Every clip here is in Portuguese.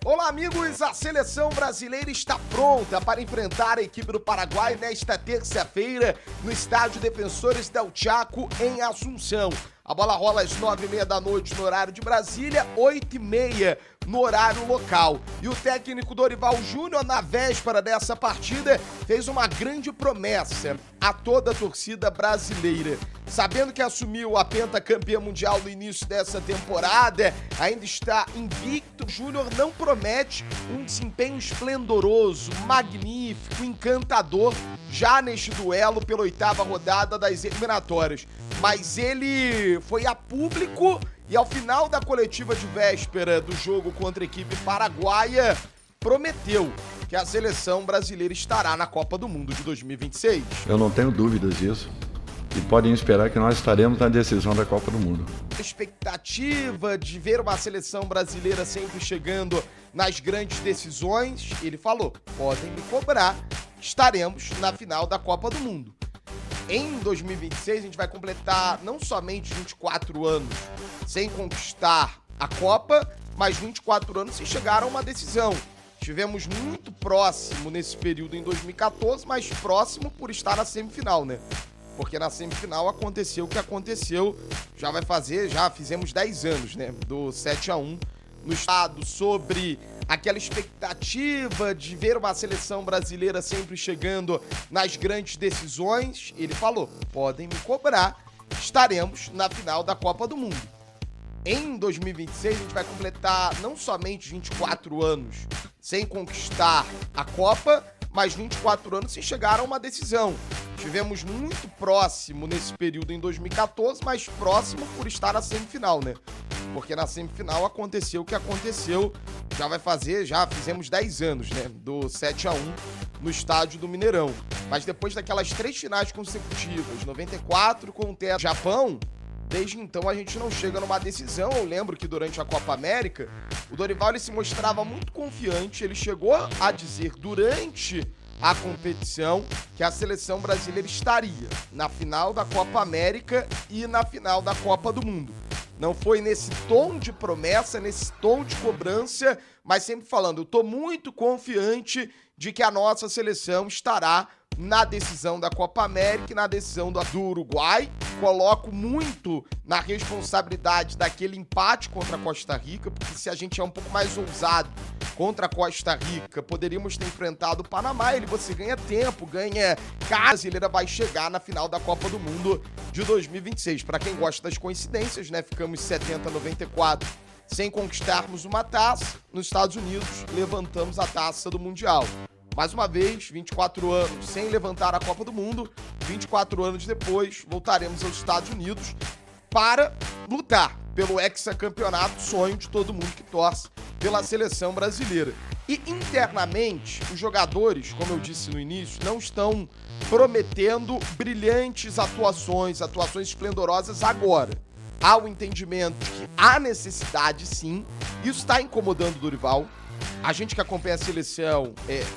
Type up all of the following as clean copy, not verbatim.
Olá, amigos! A seleção brasileira está pronta para enfrentar a equipe do Paraguai nesta terça-feira no estádio Defensores del Chaco, em Assunção. A bola rola às 9h30 da noite no horário de Brasília, 8h30 no horário local. E o técnico Dorival Júnior, na véspera dessa partida, fez uma grande promessa a toda a torcida brasileira. Sabendo que assumiu a pentacampeã mundial no início dessa temporada, ainda está invicto, Júnior não promete um desempenho esplendoroso, magnífico, encantador, já neste duelo pela 8ª rodada das eliminatórias. Mas ele foi a público e ao final da coletiva de véspera do jogo contra a equipe paraguaia, prometeu que a seleção brasileira estará na Copa do Mundo de 2026. Eu não tenho dúvidas disso. E podem esperar que nós estaremos na decisão da Copa do Mundo. Expectativa de ver uma seleção brasileira sempre chegando nas grandes decisões, ele falou, podem me cobrar, estaremos na final da Copa do Mundo. Em 2026 a gente vai completar não somente 24 anos sem conquistar a Copa, mas 24 anos sem chegar a uma decisão. Estivemos muito próximo nesse período em 2014, mas próximo por estar na semifinal, né? Porque na semifinal aconteceu o que aconteceu, já fizemos 10 anos, né? Do 7-1 no estado, sobre aquela expectativa de ver uma seleção brasileira sempre chegando nas grandes decisões, ele falou, podem me cobrar, estaremos na final da Copa do Mundo. Em 2026 a gente vai completar não somente 24 anos sem conquistar a Copa, mas 24 anos sem chegar a uma decisão. Estivemos muito próximo nesse período em 2014, mas próximo por estar na semifinal, né? Porque na semifinal aconteceu o que aconteceu, já fizemos 10 anos, né? Do 7-1 no estádio do Mineirão. Mas depois daquelas 3 finais consecutivas, 94 contra o Japão, desde então a gente não chega numa decisão. Eu lembro que durante a Copa América, o Dorival ele se mostrava muito confiante, ele chegou a dizer durante a competição que a seleção brasileira estaria na final da Copa América e na final da Copa do Mundo. Não foi nesse tom de promessa, nesse tom de cobrança, mas sempre falando, eu tô muito confiante de que a nossa seleção estará na decisão da Copa América e na decisão do Uruguai. Coloco muito na responsabilidade daquele empate contra a Costa Rica, porque se a gente é um pouco mais ousado contra a Costa Rica, poderíamos ter enfrentado o Panamá, você ganha tempo, ganha casa, a brasileira vai chegar na final da Copa do Mundo de 2026. Para quem gosta das coincidências, né, ficamos 70-94 sem conquistarmos uma taça, nos Estados Unidos levantamos a taça do Mundial. Mais uma vez, 24 anos sem levantar a Copa do Mundo, 24 anos depois, voltaremos aos Estados Unidos para lutar pelo hexacampeonato, sonho de todo mundo que torce pela seleção brasileira. E internamente, os jogadores, como eu disse no início, não estão prometendo brilhantes atuações esplendorosas agora. Há o entendimento de que há necessidade, sim, isso está incomodando o Dorival. A gente que acompanha a seleção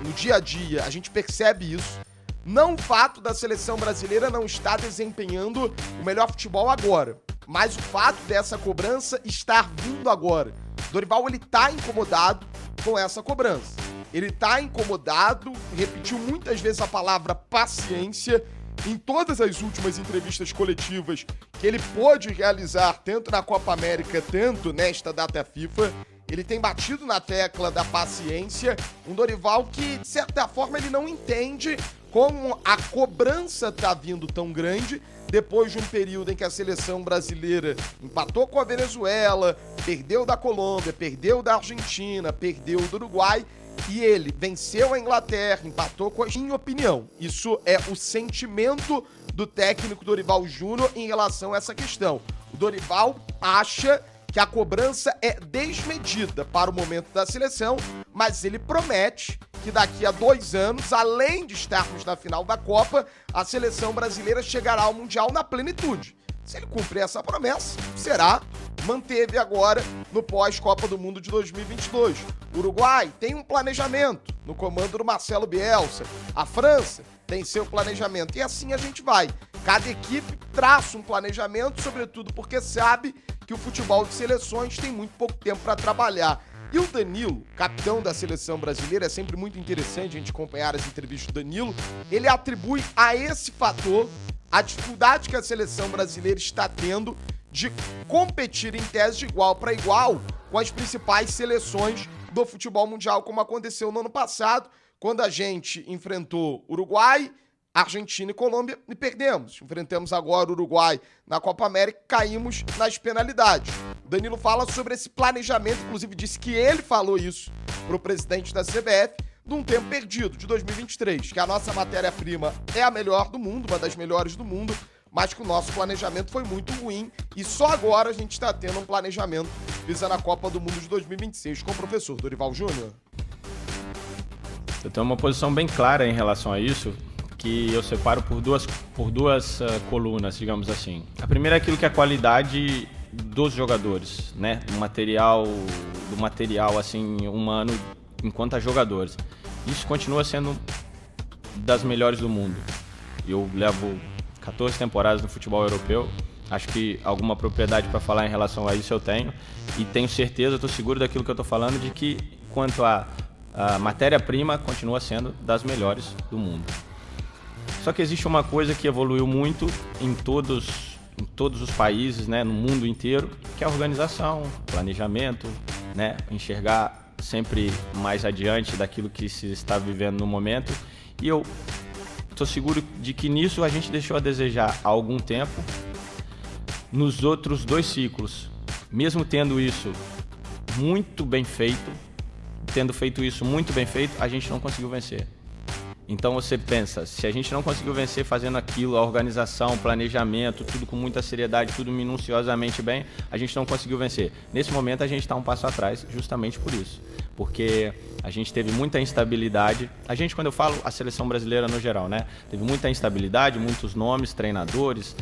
no dia a dia, a gente percebe isso. Não o fato da seleção brasileira não estar desempenhando o melhor futebol agora, mas o fato dessa cobrança estar vindo agora. Dorival, ele tá incomodado com essa cobrança. Ele tá incomodado, repetiu muitas vezes a palavra paciência em todas as últimas entrevistas coletivas que ele pôde realizar, tanto na Copa América, tanto nesta data FIFA. Ele tem batido na tecla da paciência, um Dorival que, de certa forma, ele não entende como a cobrança tá vindo tão grande depois de um período em que a seleção brasileira empatou com a Venezuela, perdeu da Colômbia, perdeu da Argentina, perdeu do Uruguai, e ele venceu a Inglaterra, empatou com a... Minha opinião, isso é o sentimento do técnico Dorival Júnior em relação a essa questão. O Dorival acha que a cobrança é desmedida para o momento da seleção, mas ele promete que daqui a 2 anos, além de estarmos na final da Copa, a seleção brasileira chegará ao Mundial na plenitude. Se ele cumprir essa promessa, será, manteve agora no pós-Copa do Mundo de 2022. O Uruguai tem um planejamento no comando do Marcelo Bielsa. A França tem seu planejamento. E assim a gente vai. Cada equipe traça um planejamento, sobretudo porque sabe que o futebol de seleções tem muito pouco tempo para trabalhar. E o Danilo, capitão da seleção brasileira, é sempre muito interessante a gente acompanhar as entrevistas do Danilo, ele atribui a esse fator a dificuldade que a seleção brasileira está tendo de competir em tese de igual para igual com as principais seleções do futebol mundial, como aconteceu no ano passado, quando a gente enfrentou Uruguai, Argentina e Colômbia e perdemos. Enfrentamos agora o Uruguai na Copa América e caímos nas penalidades. O Danilo fala sobre esse planejamento, inclusive disse que ele falou isso para o presidente da CBF, de um tempo perdido, de 2023, que a nossa matéria-prima é a melhor do mundo, uma das melhores do mundo, mas que o nosso planejamento foi muito ruim e só agora a gente está tendo um planejamento visando a Copa do Mundo de 2026 com o professor Dorival Júnior. Eu tenho uma posição bem clara em relação a isso, que eu separo por duas colunas, digamos assim. A primeira é aquilo que é a qualidade dos jogadores, né? Do material assim, humano enquanto a jogadores. Isso continua sendo das melhores do mundo. Eu levo 14 temporadas no futebol europeu, acho que alguma propriedade para falar em relação a isso eu tenho, e tenho certeza, estou seguro daquilo que eu estou falando, de que quanto a matéria-prima continua sendo das melhores do mundo. Só que existe uma coisa que evoluiu muito em todos os países, né, no mundo inteiro, que é a organização, planejamento, né, enxergar sempre mais adiante daquilo que se está vivendo no momento. E eu estou seguro de que nisso a gente deixou a desejar há algum tempo nos outros 2 ciclos. Mesmo tendo isso muito bem feito, a gente não conseguiu vencer. Então você pensa, se a gente não conseguiu vencer fazendo aquilo, a organização, planejamento, tudo com muita seriedade, tudo minuciosamente bem, a gente não conseguiu vencer. Nesse momento a gente está um passo atrás justamente por isso. Porque a gente teve muita instabilidade. A gente, quando eu falo a seleção brasileira no geral, né? Teve muita instabilidade, muitos nomes, treinadores,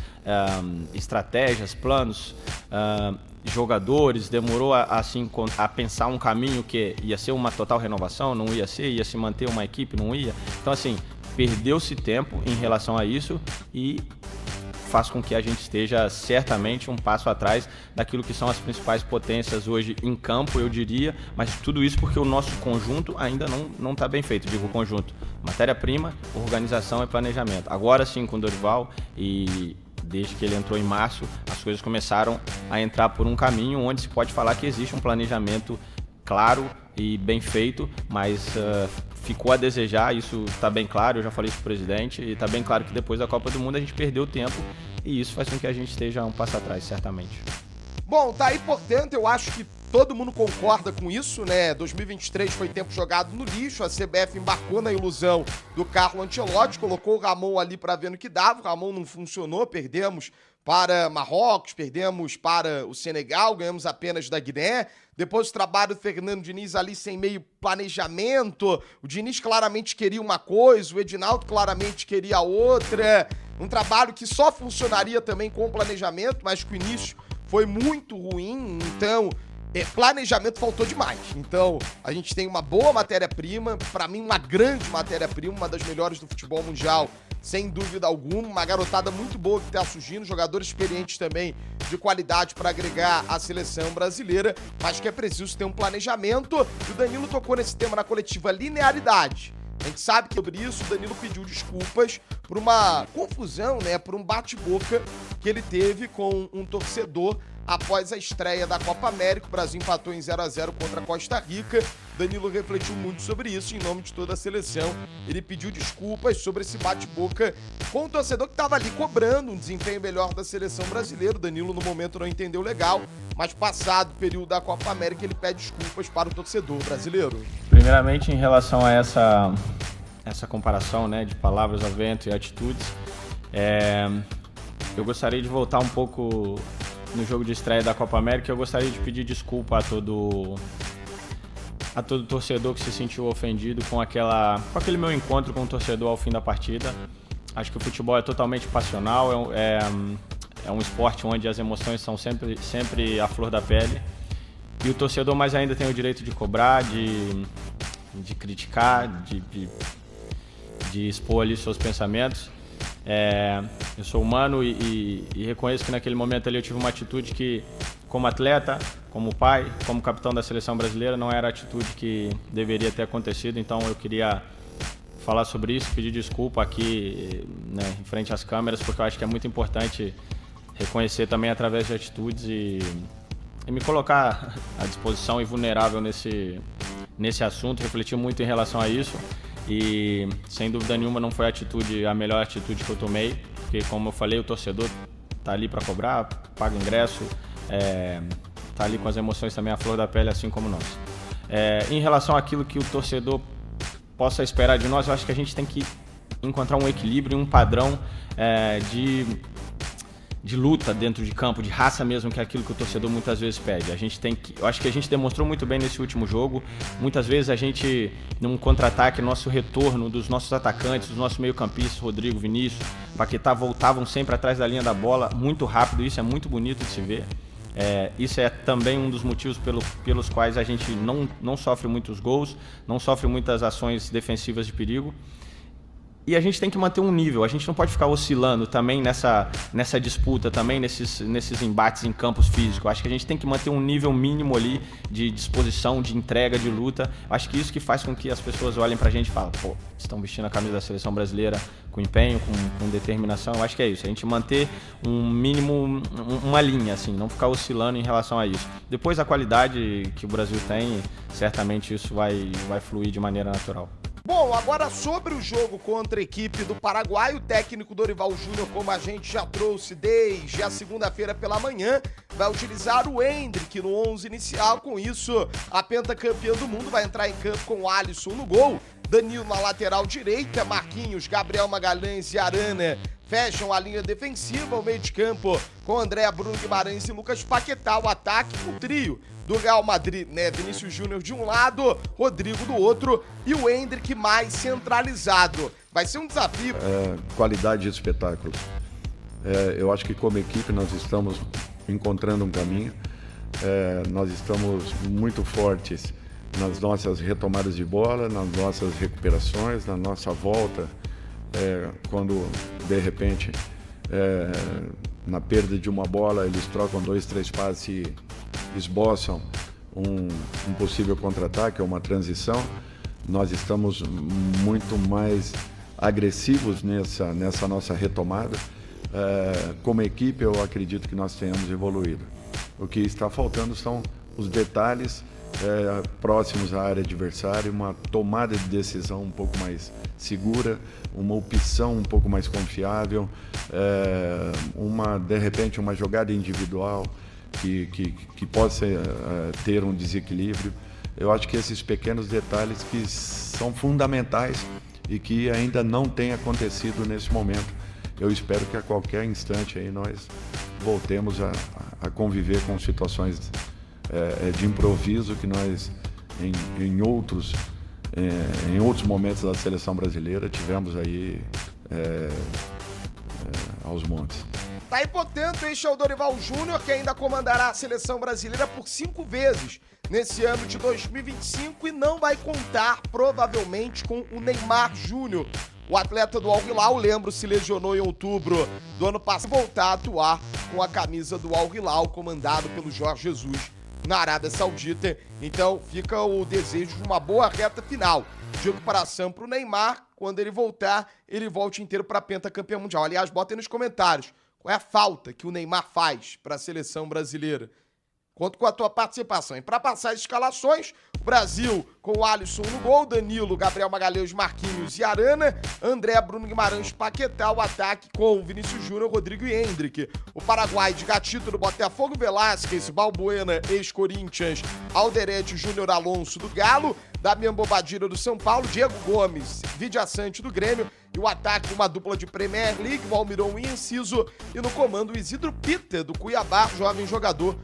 estratégias, planos, jogadores, demorou a pensar um caminho que ia ser uma total renovação, não ia ser, ia se manter uma equipe, não ia. Então, assim, perdeu-se tempo em relação a isso e faz com que a gente esteja certamente um passo atrás daquilo que são as principais potências hoje em campo, eu diria, mas tudo isso porque o nosso conjunto ainda não está bem feito. Digo conjunto, matéria-prima, organização e planejamento. Agora sim, com o Dorival, e desde que ele entrou em março, as coisas começaram a entrar por um caminho onde se pode falar que existe um planejamento claro e bem feito, mas ficou a desejar, isso está bem claro, eu já falei isso para o presidente, e está bem claro que depois da Copa do Mundo a gente perdeu tempo e isso faz com que a gente esteja um passo atrás, certamente. Bom, tá aí, portanto, eu acho que todo mundo concorda com isso, né? 2023 foi tempo jogado no lixo, a CBF embarcou na ilusão do Carlo Ancelotti, colocou o Ramon ali para ver no que dava, o Ramon não funcionou, perdemos para Marrocos, perdemos para o Senegal, ganhamos apenas da Guiné. Depois o trabalho do Fernando Diniz ali sem meio planejamento. O Diniz claramente queria uma coisa, o Edinaldo claramente queria outra. Um trabalho que só funcionaria também com planejamento, mas que o início foi muito ruim, então planejamento faltou demais. Então a gente tem uma boa matéria-prima, para mim uma grande matéria-prima, uma das melhores do futebol mundial, sem dúvida alguma, uma garotada muito boa que está surgindo, jogadores experientes também de qualidade para agregar a seleção brasileira, mas que é preciso ter um planejamento. E o Danilo tocou nesse tema na coletiva, linearidade. A gente sabe que sobre isso o Danilo pediu desculpas por uma confusão, né, por um bate-boca que ele teve com um torcedor após a estreia da Copa América. O Brasil empatou em 0-0 contra a Costa Rica. Danilo refletiu muito sobre isso em nome de toda a seleção. Ele pediu desculpas sobre esse bate-boca com o torcedor que estava ali cobrando um desempenho melhor da seleção brasileira. O Danilo no momento não entendeu legal, mas passado o período da Copa América ele pede desculpas para o torcedor brasileiro. Primeiramente, em relação a essa comparação, né, de palavras ao vento e atitudes, eu gostaria de voltar um pouco no jogo de estreia da Copa América. Eu gostaria de pedir desculpa a todo torcedor que se sentiu ofendido com aquele meu encontro com o torcedor ao fim da partida. Acho que o futebol é totalmente passional, é um esporte onde as emoções são sempre à flor da pele. E o torcedor mais ainda tem o direito de cobrar, de criticar, de expor ali seus pensamentos. Eu sou humano e reconheço que naquele momento ali eu tive uma atitude que, como atleta, como pai, como capitão da seleção brasileira, não era a atitude que deveria ter acontecido, então eu queria falar sobre isso, pedir desculpa aqui, né, em frente às câmeras, porque eu acho que é muito importante reconhecer também através de atitudes e me colocar à disposição e vulnerável nesse assunto, refletir muito em relação a isso e sem dúvida nenhuma não foi a melhor atitude que eu tomei, porque como eu falei, o torcedor tá ali para cobrar, paga ingresso, tá ali com as emoções também à flor da pele, assim como nós. Em relação àquilo que o torcedor possa esperar de nós, eu acho que a gente tem que encontrar um equilíbrio, um padrão de luta dentro de campo, de raça mesmo, que é aquilo que o torcedor muitas vezes pede. Eu acho que a gente demonstrou muito bem nesse último jogo. Muitas vezes a gente, num contra-ataque, nosso retorno dos nossos atacantes, dos nossos meio-campistas, Rodrigo, Vinícius, Paquetá, voltavam sempre atrás da linha da bola, muito rápido, isso é muito bonito de se ver. Isso é também um dos motivos pelos quais a gente não sofre muitos gols, não sofre muitas ações defensivas de perigo. E a gente tem que manter um nível, a gente não pode ficar oscilando também nessa disputa, também nesses embates em campos físicos. Acho que a gente tem que manter um nível mínimo ali de disposição, de entrega, de luta. Acho que isso que faz com que as pessoas olhem pra gente e falem, pô, estão vestindo a camisa da seleção brasileira com empenho, com determinação. Eu acho que é isso, a gente manter um mínimo, uma linha, assim, não ficar oscilando em relação a isso. Depois a qualidade que o Brasil tem, certamente isso vai fluir de maneira natural. Bom, agora sobre o jogo contra a equipe do Paraguai, o técnico Dorival Júnior, como a gente já trouxe desde a segunda-feira pela manhã, vai utilizar o Endrick no 11 inicial. Com isso, a pentacampeã do mundo vai entrar em campo com o Alisson no gol, Danilo na lateral direita, Marquinhos, Gabriel Magalhães e Arana fecham a linha defensiva, o meio de campo com André, Bruno Guimarães e Lucas Paquetá, o ataque com o trio do Real Madrid, né? Vinícius Júnior de um lado, Rodrigo do outro e o Endrick mais centralizado. Vai ser um desafio. Qualidade de espetáculo. Eu acho que como equipe nós estamos encontrando um caminho, nós estamos muito fortes nas nossas retomadas de bola, nas nossas recuperações, na nossa volta, quando de repente na perda de uma bola eles trocam 2, 3 passes e esboçam um possível contra-ataque ou uma transição. Nós estamos muito mais agressivos nessa nossa retomada. Como equipe, eu acredito que nós tenhamos evoluído. O que está faltando são os detalhes próximos à área adversária, uma tomada de decisão um pouco mais segura, uma opção um pouco mais confiável, de repente uma jogada individual que possa ter um desequilíbrio. Eu acho que esses pequenos detalhes que são fundamentais e que ainda não têm acontecido nesse momento. Eu espero que a qualquer instante aí nós voltemos a conviver com situações de improviso que nós, em outros momentos da seleção brasileira, tivemos aí aos montes. Tá aí, portanto, este é o Dorival Júnior, que ainda comandará a seleção brasileira por 5 vezes nesse ano de 2025 e não vai contar, provavelmente, com o Neymar Júnior. O atleta do Al Hilal, lembro, se lesionou em outubro do ano passado, voltar a atuar com a camisa do Al Hilal, comandado pelo Jorge Jesus, na Arábia Saudita. Então fica o desejo de uma boa reta final de recuperação para o Neymar. Quando ele voltar, ele volte inteiro para a pentacampeã mundial. Aliás, botem nos comentários qual é a falta que o Neymar faz para a seleção brasileira. Conto com a tua participação. E para passar as escalações, o Brasil com o Alisson no gol, Danilo, Gabriel Magalhães, Marquinhos e Arana, André, Bruno Guimarães, Paquetá, o ataque com Vinícius Júnior, Rodrigo e Endrick. O Paraguai de Gatito do Botafogo, Velasquez, Balbuena, ex-Corinthians, Alderete, Júnior Alonso do Galo, Damian Bobadilla do São Paulo, Diego Gomes, Vidia Sante do Grêmio, e o ataque uma dupla de Premier League, o Almiron e Enciso, e no comando o Isidro Pita do Cuiabá, jovem jogador